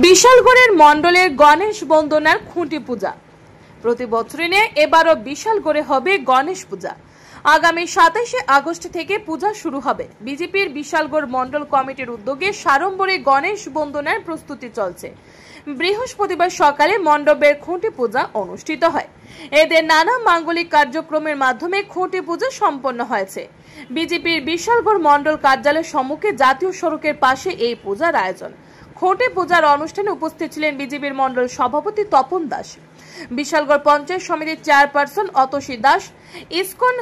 বিশালগড়ের মণ্ডলের গণেশ বন্দনার খুঁটি পূজা প্রতি বছরই নিয়ে এবারও বিশালগড়ে হবে গণেশ পূজা। আগামী 27 আগস্ট থেকে পূজা শুরু হবে। বিজেপির বিশালগড় মণ্ডল কমিটির উদ্যোগে সাড়ম্বরে গণেশ বন্দনার প্রস্তুতি চলছে। বৃহস্পতিবার সকালে মণ্ডপের খুঁটি পূজা অনুষ্ঠিত হয়। এদের নানা মাঙ্গলিক কার্যক্রমের মাধ্যমে খুঁটি পূজা সম্পন্ন হয়েছে। বিজেপির বিশালগড় মণ্ডল কার্যালয়ের সম্মুখে জাতীয় সড়কের পাশে এই পূজার আয়োজন। খুঁটি পূজার অনুষ্ঠানে উপস্থিত ছিলেন বিজেপির মণ্ডল সভাপতি তপন দাস, বিশালগড় পঞ্চায়েত সমিতির চেয়ারপারসন অতসী দাস, ইসকন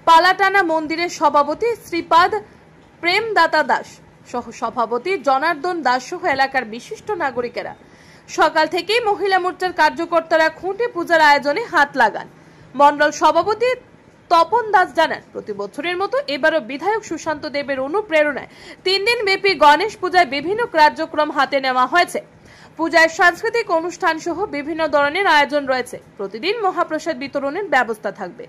পালাটানা মন্দিরের সভাপতি শ্রীপাদ প্রেমদাতা দাস সহ সভাপতি জনার্দন দাস সহ এলাকার বিশিষ্ট নাগরিকেরা। সকাল থেকেই মহিলা মোর্চার কার্যকর্তারা খুঁটি পূজার আয়োজনে হাত লাগান। মণ্ডল সভাপতি তপন দাস জানান, প্রতি বছরের মতো এবারও বিধায়ক সুশান্ত দেবের অনুপ্রেরণায় 3 দিন ব্যাপী গণেশ পূজায় বিভিন্ন কার্যক্রম হাতে নেওয়া হয়েছে। পূজায় সাংস্কৃতিক অনুষ্ঠান সহ বিভিন্ন ধরনের আয়োজন রয়েছে। প্রতিদিন মহাপ্রসাদ বিতরণের ব্যবস্থা থাকবে।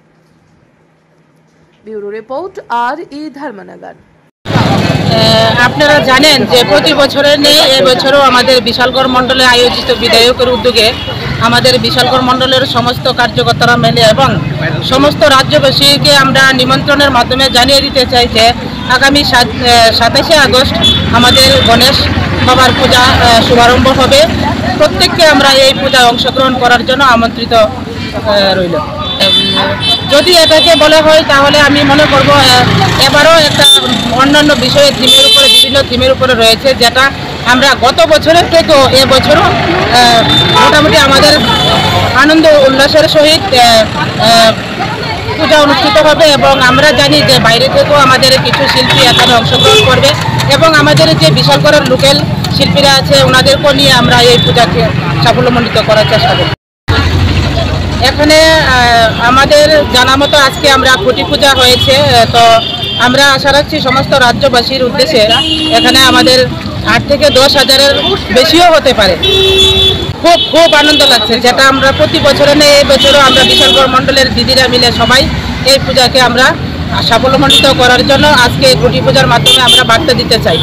Bureau report R E. ধর্মনগর। আপনারা জানেন যে প্রতি বছরের নেই এবছরও আমাদের বিশালগড় মণ্ডলে আয়োজিত বিধায়কের উদ্যোগে আমাদের বিশালগড় মণ্ডলের সমস্ত কার্যকর্তারা মিলে এবং সমস্ত রাজ্যবাসীকে আমরা নিমন্ত্রণের মাধ্যমে জানিয়ে দিতে চাই যে আগামী 27 আগস্ট আমাদের গণেশ বাবার পূজা শুভারম্ভ হবে। প্রত্যেককে আমরা এই পূজায় অংশগ্রহণ করার জন্য আমন্ত্রিত রইল। যদি এটাকে বলা হয় তাহলে আমি মনে করব এবারও একটা অন্যান্য বিষয়ের বিভিন্ন থিমের উপরে রয়েছে, যেটা আমরা গত বছরের থেকেও এবছরও মোটামুটি আমাদের আনন্দ উল্লাসের সহিত পূজা অনুষ্ঠিত হবে এবং আমরা জানি যে বাইরে থেকেও আমাদের কিছু শিল্পী এখানে অংশগ্রহণ করবে এবং আমাদের যে বিশালগড়ের লোকাল শিল্পীরা আছে ওনাদেরকেও নিয়ে আমরা এই পূজাকে সাফল্যমণ্ডিত করার চেষ্টা করব। এখানে আমাদের জানা মতো আজকে আমরা খুঁটি পূজা হয়েছে, তো আমরা আশা রাখছি সমস্ত রাজ্যবাসীর উদ্দেশ্যে এখানে আমাদের 8 থেকে 10 হাজারের বেশিও হতে পারে। খুব আনন্দ লাগছে, যেটা আমরা প্রতি বছরে নেই এই বছরও আমরা বিশালগড় মণ্ডলের দিদিরা মিলে সবাই এই পূজাকে আমরা সাফল্যমণ্ডিত করার জন্য আজকে খুঁটি পূজার মাধ্যমে আমরা বার্তা দিতে চাই।